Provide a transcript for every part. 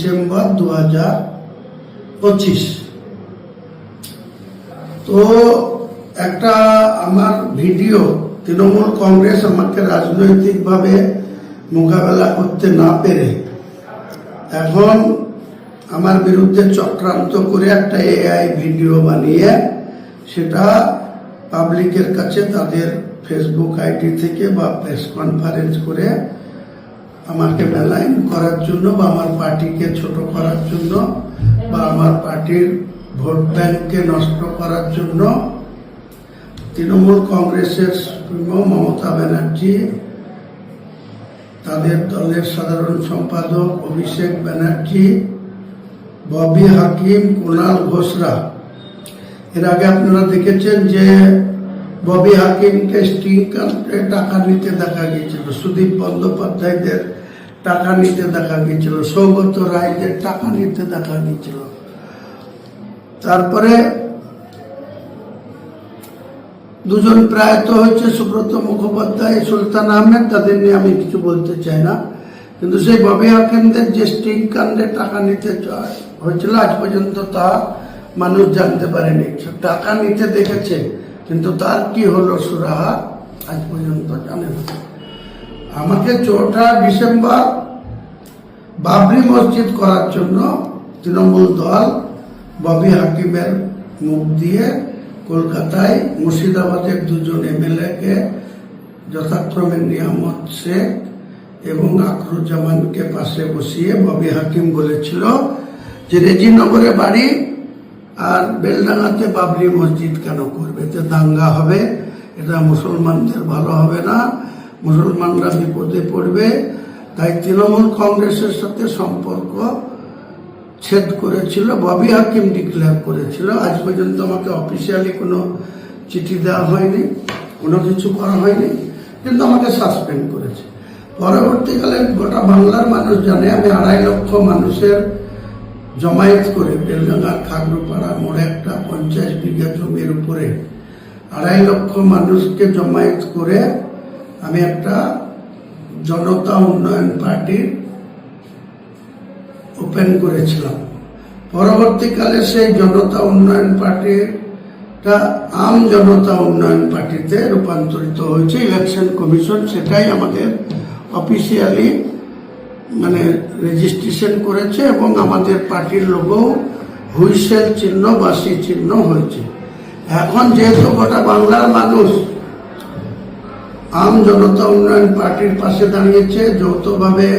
December 2025। তো একটা আমার ভিডিও তৃণমূল কংগ্রেস আমাকে রাজনৈতিকভাবে মোকাবেলা করতে না পেরে এখন আমার বিরুদ্ধে চক্রান্ত করে একটা এআই ভিডিও বানিয়ে সেটা পাবলিকের কাছে তাদের ফেসবুক আইডি থেকে বা প্রেস কনফারেন্স করে আমাকে মেলাইন করার জন্য বা আমার পার্টিকে ছোট করার জন্য বা আমার পার্টির ভোট ব্যাংককে নষ্ট করার জন্য তৃণমূল কংগ্রেসের সুপ্রিমো মমতা ব্যানার্জি, তাদের দলের সাধারণ সম্পাদক অভিষেক ব্যানার্জি, ববি হাকিম, কুণাল ঘোষরা। এর আগে আপনারা দেখেছেন যে ববি হাকিমকে স্টিং কাউন্টে টাকা নিতে দেখা গিয়েছিল, সুদীপ বন্দ্যোপাধ্যায়দের টাকা নিতে দেখা গিয়েছিল, সৌগত রায়দের টাকা নিতে দেখা গিয়েছিল। তারপরে দুজন প্রয়াত হয়েছে, সুব্রত মুখোপাধ্যায়, সুলতান আহমেদ, তাদের নিয়ে আমি কিছু বলতে চাই না। কিন্তু সেই ববি হাকিমদের যে স্টিং কাণ্ডে টাকা নিতে হয়েছিল আজ পর্যন্ত তা মানুষ জানতে পারেনি। টাকা নিতে দেখেছে কিন্তু তার কি হলো সুরাহা আজ পর্যন্ত জানে না। আমাকে 4 ডিসেম্বর বাবরি মসজিদ করার জন্য তৃণমূল দল ববি হাকিমের মুখ দিয়ে কলকাতায় মুর্শিদাবাদের 2জন এমএলএকে যথাক্রমে নিয়ামত শেখ এবং আকরুজ্জামানকে পাশে বসিয়ে ববি হাকিম বলেছিল যে রেজিনগরে বাড়ি আর বেলডাঙ্গাতে বাবরি মসজিদ কেন করবে, এতে দাঙ্গা হবে, এটা মুসলমানদের ভালো হবে না, মুসলমানরা বিপদে পড়বে। তাই তৃণমূল কংগ্রেসের সাথে সম্পর্ক ছেদ করেছিল, ববি হাকিম ডিক্লেয়ার করেছিল। আজ পর্যন্ত আমাকে অফিসিয়ালি কোনো চিঠি দেওয়া হয়নি, কোনো কিছু করা হয়নি, কিন্তু আমাকে সাসপেন্ড করেছে। পরবর্তীকালে গোটা বাংলার মানুষ জানে আমি 2.5 লক্ষ মানুষের জমায়েত করে বেলডাঙ্গার খাগড়ুপাড়া মোড়ে একটা 50 বিঘা জমির উপরে 2.5 লক্ষ মানুষকে জমায়েত করে আমি একটা জনতা উন্নয়ন পার্টির ওপেন করেছিলাম। পরবর্তীকালে সেই জনতা উন্নয়ন পার্টিটা আম জনতা উন্নয়ন পার্টিতে রূপান্তরিত হয়েছে। ইলেকশন কমিশন সেটাই আমাদের অফিসিয়ালি রেজিস্ট্রেশন করেছে এবং আমাদের পার্টির লোগো হুইসেল চিহ্ন, বাঁশি চিহ্ন হয়েছে। এখন যেহেতু গোটা বাংলার মানুষ আম জনতা উন্নয়ন পার্টির পাশে দাঁড়িয়েছে, যৌথভাবে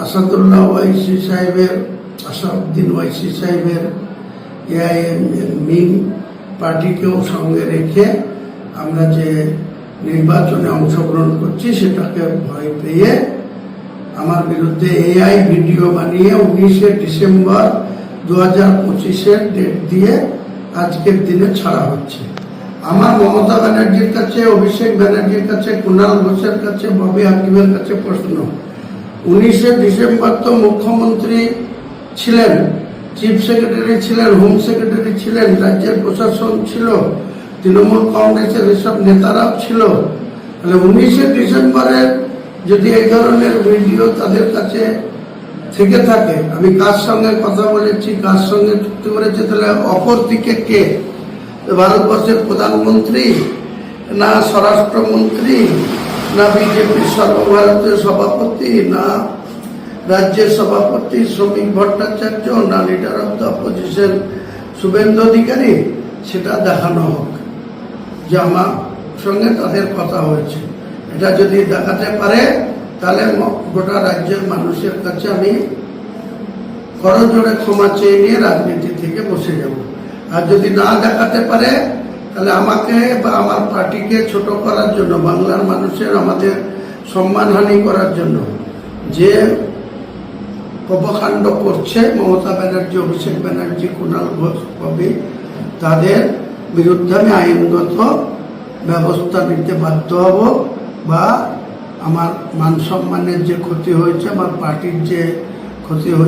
আসাদুল্লাহ ওয়াইসি সাহেবের, আসাদুদ্দিন ওয়াইসি সাহেবের এআইএম পার্টিকেও সঙ্গে রেখে আমরা যে নির্বাচনে অংশগ্রহণ করছি সেটাকে ভয় পেয়ে আমার বিরুদ্ধে এআই ভিডিও বানিয়ে 19 ডিসেম্বর 2025 ডেট দিয়ে আজকের দিনে ছাড়া হচ্ছে। আমার মমতা ব্যানার্জির কাছে, অভিষেক ব্যানার্জির কাছে, কুণাল ঘোষের কাছে, ববি হাকিমের কাছে প্রশ্ন, 19 ডিসেম্বর তো মুখ্যমন্ত্রী ছিলেন, চিফ সেক্রেটারি ছিলেন, হোম সেক্রেটারি ছিলেন, রাজ্যের প্রশাসন ছিল, তৃণমূল কংগ্রেসের এসব নেতারাও ছিল। তাহলে 19 ডিসেম্বরের যদি এই ধরনের ভিডিও তাদের কাছে থেকে থাকে, আমি কার সঙ্গে কথা বলেছি, কার সঙ্গে চুক্তি করেছি, তাহলে অপর দিকে কে? ভারতবর্ষের প্রধানমন্ত্রী, না স্বরাষ্ট্রমন্ত্রী, না বিজেপির সর্বভারতীয় সভাপতি, না রাজ্যের সভাপতি শ্রমিক ভট্টাচার্য, না leader of the opposition Suvendu Adhikari. সেটা দেখানো হোক যে আমার সঙ্গে তাদের কথা হয়েছে। এটা যদি দেখাতে পারে তাহলে গোটা রাজ্যের মানুষের কাছে আমি করজোড়ে ক্ষমা চেয়ে নিয়ে রাজনীতি থেকে বসে যাব। আর যদি না দেখাতে পারে তাহলে আমাকে বা আমার পার্টিকে ছোট করার জন্য, বাংলার মানুষের আমাদের সম্মানহানি করার জন্য যে অপকাণ্ড করছে মমতা ব্যানার্জি, অভিষেক ব্যানার্জি, কুণাল ঘোষ, ববি, তাদের বিরুদ্ধে আমি আইনগত ব্যবস্থা নিতে বাধ্য হব বা আমার মান সম্মানের যে ক্ষতি হয়েছে, আমার পার্টির যে ক্ষতি হয়েছে